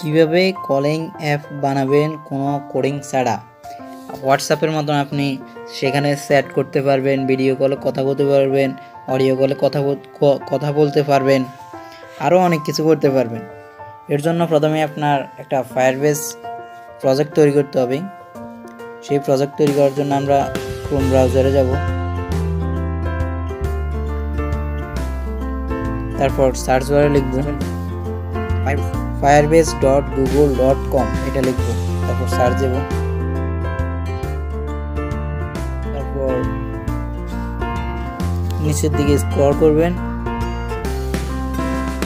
কিভাবে calling app বানাবেন কোনো কোডিং ছাড়া। হোয়াটসঅ্যাপের মতন আপনি সেখানে চ্যাট করতে পারবেন, ভিডিও কলে কথা বলতে পারবেন, অডিও কলে কথা বলতে পারবেন, আরও অনেক কিছু করতে পারবেন। এর জন্য প্রথমে আপনার একটা ফায়ারবেস প্রজেক্ট তৈরি করতে হবে। সেই প্রজেক্ট তৈরি করার জন্য আমরা ক্রোম ব্রাউজারে যাব, তারপর সার্চ বারে লিখব firebase.google.com, এটা লিখব, তারপর সার্চ দেব, তারপর নিচের দিকে স্ক্রল করবেন,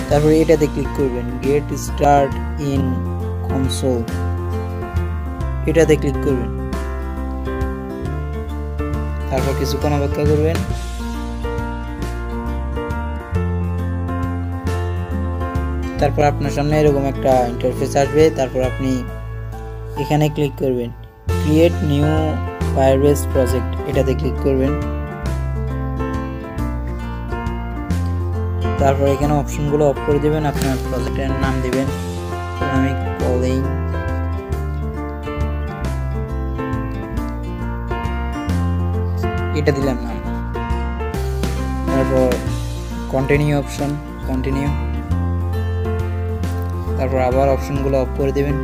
তারপর এটাতে ক্লিক করবেন গেট স্টার্ট ইন কনসোল, এটাতে ক্লিক করবেন, তারপর কিছুক্ষণ অপেক্ষা করবেন। তারপর আপনার সামনে এরকম একটা ইন্টারফেস আসবে, তারপর আপনি এখানে ক্লিক করবেন ক্রিয়েট নিউ ফায়ারবেস প্রজেক্ট, এটাতে ক্লিক করবেন। তারপর এখানে অপশনগুলো অফ করে দেবেন, আপনার প্রজেক্টের নাম দিবেন, আমি কলিং এটা দিলাম নাম, তারপর কন্টিনিউ অপশন, কন্টিনিউ, তারপর আবার অপশনগুলো অফ করে দেবেন,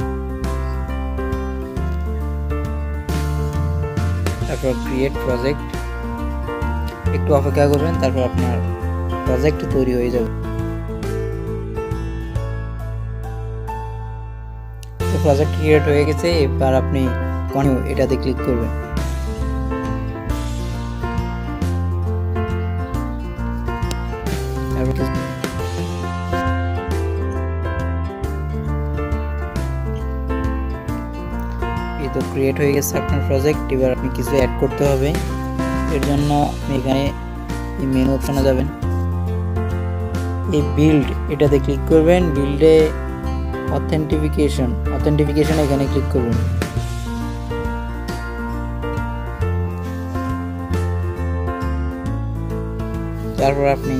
তারপর ক্রিয়েট প্রজেক্ট, একটু অপেক্ষা করবেন, তারপর আপনার প্রজেক্ট তৈরি হয়ে যাবে। তো প্রজেক্ট ক্রিয়েট হয়ে গেছে, এবার আপনি কন্টিনিউ এটাতে ক্লিক করবেন। এই তো ক্রিয়েট হয়ে গেছে আপনার প্রজেক্ট। এবার আপনি কিছু অ্যাড করতে হবে, এর জন্য আপনি এখানে এই মেনু অপশনে যাবেন, এই বিল্ড এটাতে ক্লিক করবেন, বিল্ডে অথেন্টিফিকেশন এখানে ক্লিক করবেন। তারপর আপনি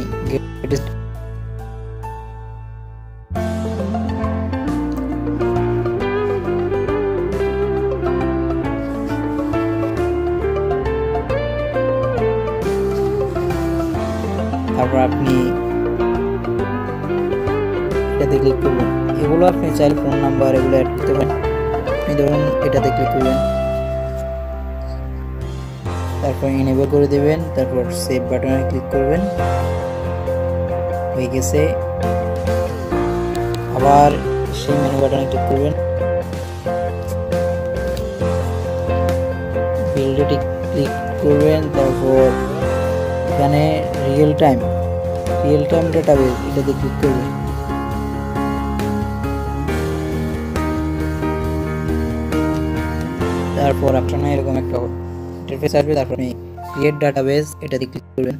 এটাতে ক্লিক করবেন। এগুলো আপনি চাইলে ফোন নাম্বার এগুলো অ্যাড করতে পারেন। আপনি ধরুন এটাতে ক্লিক করবেন, তারপর এনেবল করে দেবেন, তারপর সেভ বাটনে ক্লিক করবেন, হয়ে গেছে। আবার সেই মেনু বাটনে ক্লিক করবেন, বিল্ডে ক্লিক করবেন, তারপর এখানে রিয়েল টাইম ডাটাবেস এটাতে ক্লিক করবেন। তারপর আপনার এরকম একটা ইন্টারফেস আসবে, তারপর আপনি ক্রিয়েট ডাটাবেস এটাতে ক্লিক করবেন,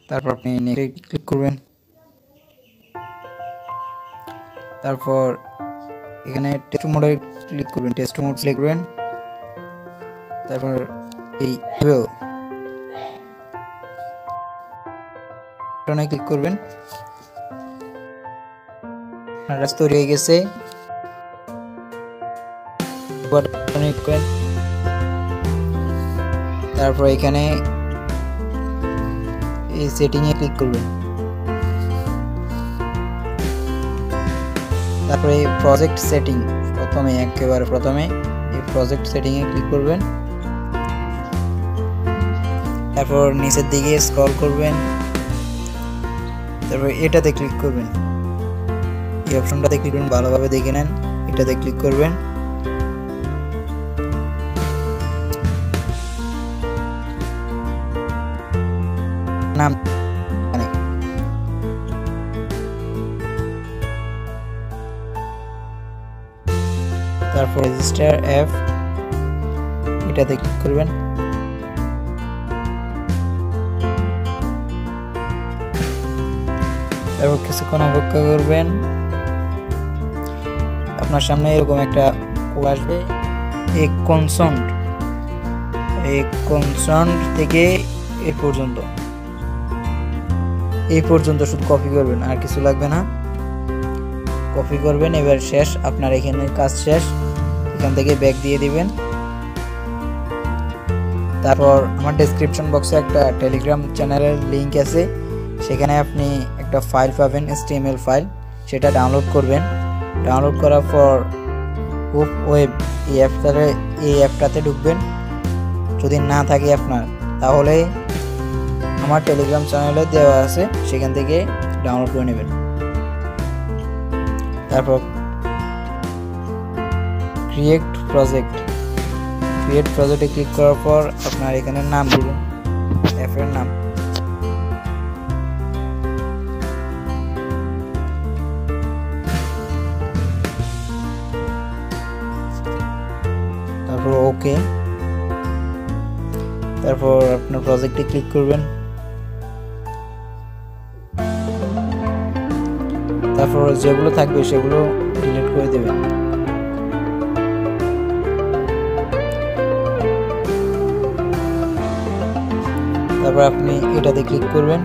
তারপর আপনি নেক্সট ক্লিক করবেন, তারপর এখানে টেক্সট মোডে ক্লিক করবেন, টেক্সট মোড সিলেক্ট করবেন, তারপর এই বাটনে ক্লিক করবেন। আপনার তৈরি হয়ে গেছে। তারপর এখানে এই সেটিং এ ক্লিক করবেন, তারপরে এই প্রজেক্ট সেটিং একেবারে প্রথমে এই প্রজেক্ট সেটিং এ ক্লিক করবেন, তারপর নিচের দিকে স্ক্রল করবেন, তারপর এটাতে ক্লিক করবেন, এই অপশনটাতে ক্লিক করবেন, ভালোভাবে দেখে নেন, এটাতে ক্লিক করবেন, নাম তারপর রেজিস্টার অ্যাপ এটাতে ক্লিক করবেন, তারপর কিছুক্ষণ অপেক্ষা করবেন। আপনার সামনে এরকম একটা কোড আসবে, এই কনসন্ট থেকে এই পর্যন্ত শুধু কপি করবেন, আর কিছু লাগবে না। কপি করবেন। এবার শেষ, আপনার এখানে কাজ শেষ। এখান থেকে ব্যাক দিয়ে দিবেন। তারপর আমার ডেসক্রিপশন বক্সে একটা টেলিগ্রাম চ্যানেলের লিংক আছে, সেখানে আপনি একটা ফাইল পাবেন, HTML ফাইল, সেটা ডাউনলোড করবেন। ডাউনলোড করার পর হুপ ওয়েব এই অ্যাপটাতে ঢুকবেন। যদি না থাকে আপনার, তাহলে আমার টেলিগ্রাম চ্যানেলে দেওয়া আছে, সেখান থেকে ডাউনলোড করে নেবেন। তারপর ক্রিয়েট প্রজেক্টে ক্লিক করার পর আপনার এখানে নাম দিবেন, অ্যাপের নাম। তারপর ওকে। তারপর আপনার প্রজেক্টে ক্লিক করবেন। তারপর যেগুলো থাকবে সেগুলো ডিলিট করে দেবেন। তারপর আপনি এটাতে ক্লিক করবেন।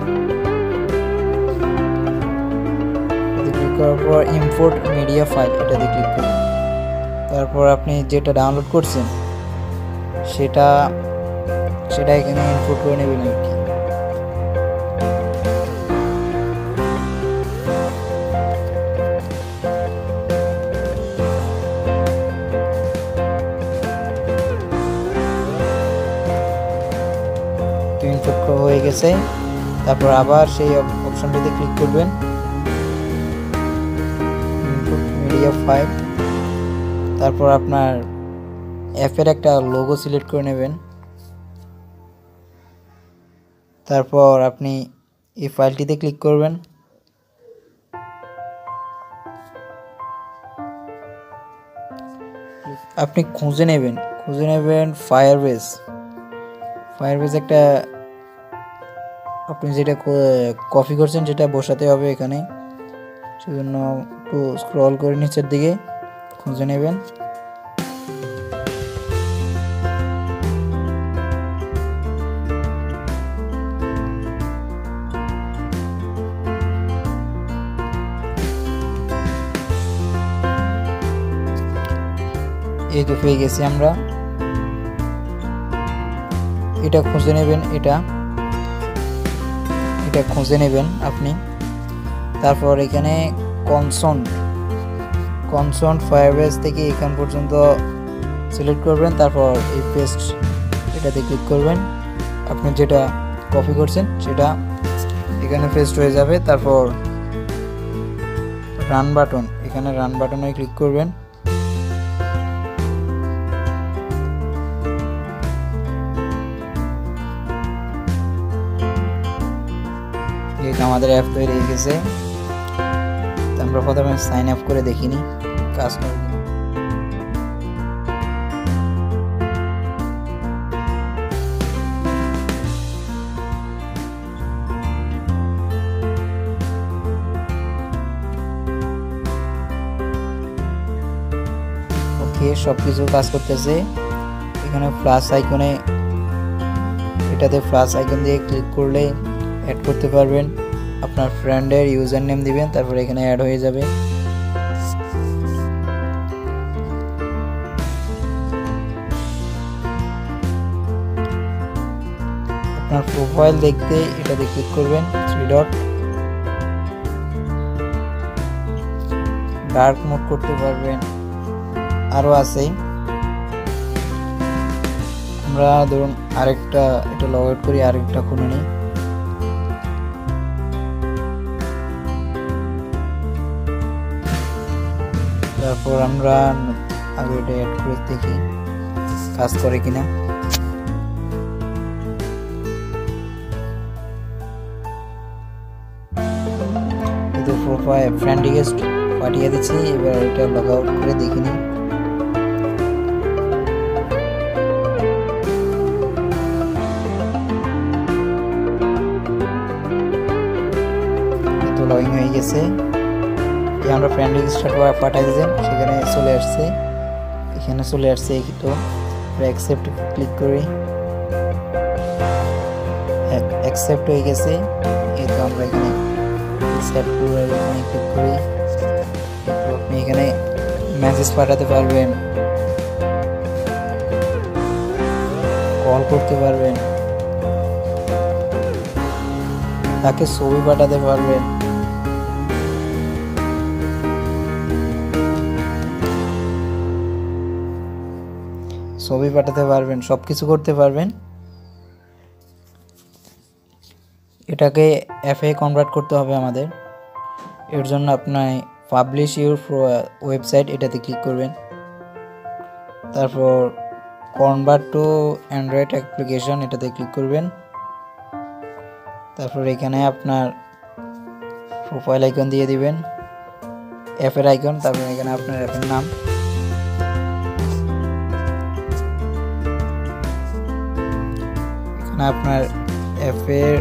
ক্লিক করার পর ইম্পোর্ট মিডিয়া ফাইল, এটাতে ক্লিক করবেন। তারপর আপনি যেটা ডাউনলোড করছেন সেটা এখানে ইনপুট করে নেবেন আর কি। ইনপুট হয়ে গেছে। তারপর আবার সেই অপশনটিতে ক্লিক করবেন, ইনপুট মিডিয়া ফাইল। তারপর আপনার অ্যাপের একটা লোগো সিলেক্ট করে নেবেন। তারপর আপনি এই ফাইলটিতে ক্লিক করবেন। আপনি খুঁজে নেবেন ফায়ারবেস একটা, আপনি যেটা কপি করছেন সেটা বসাতে হবে এখানে। সেজন্য একটু স্ক্রল করে নিচের দিকে খুঁজে নেবেন। এই তো পেয়ে গেছি আমরা। এটা খুঁজে নেবেন, এটা খুঁজে নেবেন আপনি। তারপর এখানে কনসন্ট ফায়ারবেস থেকে এখান পর্যন্ত সিলেক্ট করবেন। তারপর এই পেস্ট এটাতে ক্লিক করবেন। আপনি যেটা কপি করছেন সেটা এখানে পেস্ট হয়ে যাবে। তারপর রান বাটনে ক্লিক করবেন। আমাদের অ্যাপ তৈরি হয়ে গেছে। আমরা প্রথমে সাইন আপ করে দেখিনি কাজ করে। ওকে, সবকিছু কাজ করতেছে। এখানে প্লাস আইকনে, এটাতে প্লাস আইকন দিয়ে ক্লিক করলে অ্যাড করতে পারবেন। আপনার ফ্রেন্ডের ইউজার নেম দিবেন, তারপর এখানে অ্যাড হয়ে যাবে। আপনার প্রোফাইল দেখতে এটাতে ক্লিক করবেন, 3 ডট। ডার্ক মোড করতে পারবেন, আরো আছে। আমরা ধরুন আরেকটা এটা লগ আউট করি, আরেকটা খুলে নিই। তারপর আমরা আগে এটা অ্যাড করে দেখি কাজ করে কিনা। এটা প্রোফাইল ফ্রেন্ড রিকোয়েস্ট পাঠিয়ে দিচ্ছি। এবার এটা লগ আউট করে দেখিনি। তো লগইন হয়ে গেছে। আমরা ফ্রেন্ড রেজিস্টার পাঠিয়ে দিয়েছেন, সেখানে চলে আসছে, এখানে চলে আসছে। তো অ্যাকসেপ্ট ক্লিক করি, অ্যাকসেপ্ট হয়ে গেছে। এই তো আমরা এখানে ক্লিক করি। মেসেজ পাঠাতে পারবেন, কল করতে পারবেন, তাকে ছবি পাঠাতে পারবেন, সবকিছু করতে পারবেন। এটাকে অ্যাপে কনভার্ট করতে হবে আমাদের। এর জন্য আপনার পাবলিশ ইউর ওয়েবসাইট এটাতে ক্লিক করবেন। তারপর কনভার্ট টু অ্যান্ড্রয়েড অ্যাপ্লিকেশন এটাতে ক্লিক করবেন। তারপর এখানে আপনার প্রোফাইল আইকন দিয়ে দিবেন, অ্যাপের আইকন। তারপর এখানে আপনার অ্যাপের নাম, এখানে আপনার অ্যাপের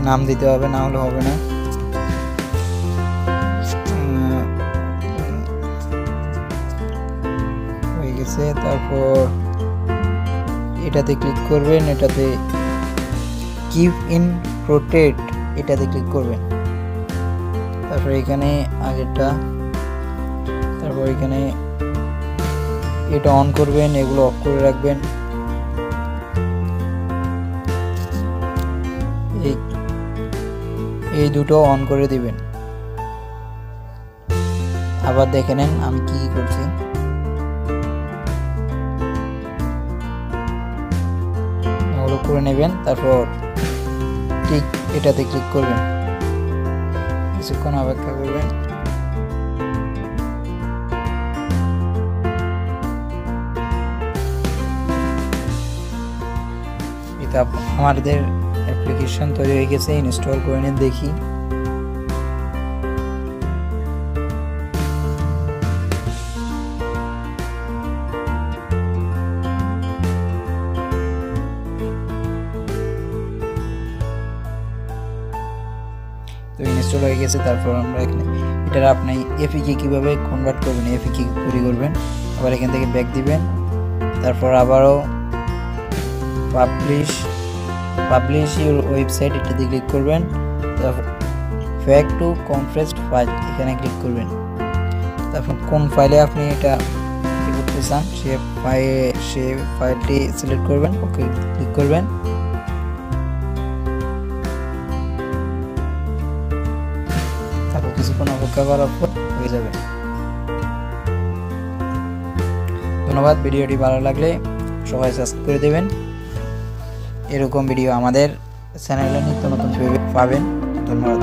নাম দিতে হবে, না হলে হবে না। হয়ে গেছে। তারপর এটাতে ক্লিক করবেন, এটাতে কিপ ইন প্রোটেক্ট এটাতে ক্লিক করবেন। তারপর এখানে আগেরটা, তারপর এখানে এটা অন করবেন, এগুলো অফ করে রাখবেন। এই দুটো অন করে দিবেন। আবার দেখে নেন আমি কি করছি। এগুলো করে নেবেন। তারপর ঠিক এটাতে ক্লিক করবেন, কিছুক্ষণ অপেক্ষা করবেন। এটা আমাদের অ্যাপ্লিকেশন তৈরি হয়ে গেছে, ইনস্টল করে নিয়ে দেখি। তো ইনস্টল হয়ে গেছে। তারপর আমরা এখানে এটা আপনি এপিকে কিভাবে কনভার্ট করবেন, এপিকে তৈরি করবেন। আবার এখান থেকে ব্যাক দিবেন। তারপর আবারও পাবলিশ ইউর ওয়েবসাইট এটাতে ক্লিক করবেন। তারপর ব্যাক টু কম্প্রেসড ফাইল এখানে ক্লিক করবেন। তারপর কোন ফাইলে আপনি এটা করতে চান সে ফাইলটি সিলেক্ট করবেন, ওকে ক্লিক করবেন। তারপর কিছুক্ষণ অপেক্ষা করার পর হয়ে যাবে। ধন্যবাদ। ভিডিওটি ভালো লাগলে সবাই সাবস্ক্রাইব করে দেবেন। এরকম ভিডিও আমাদের চ্যানেলে নিত্য নতুন পাবেন। ধন্যবাদ।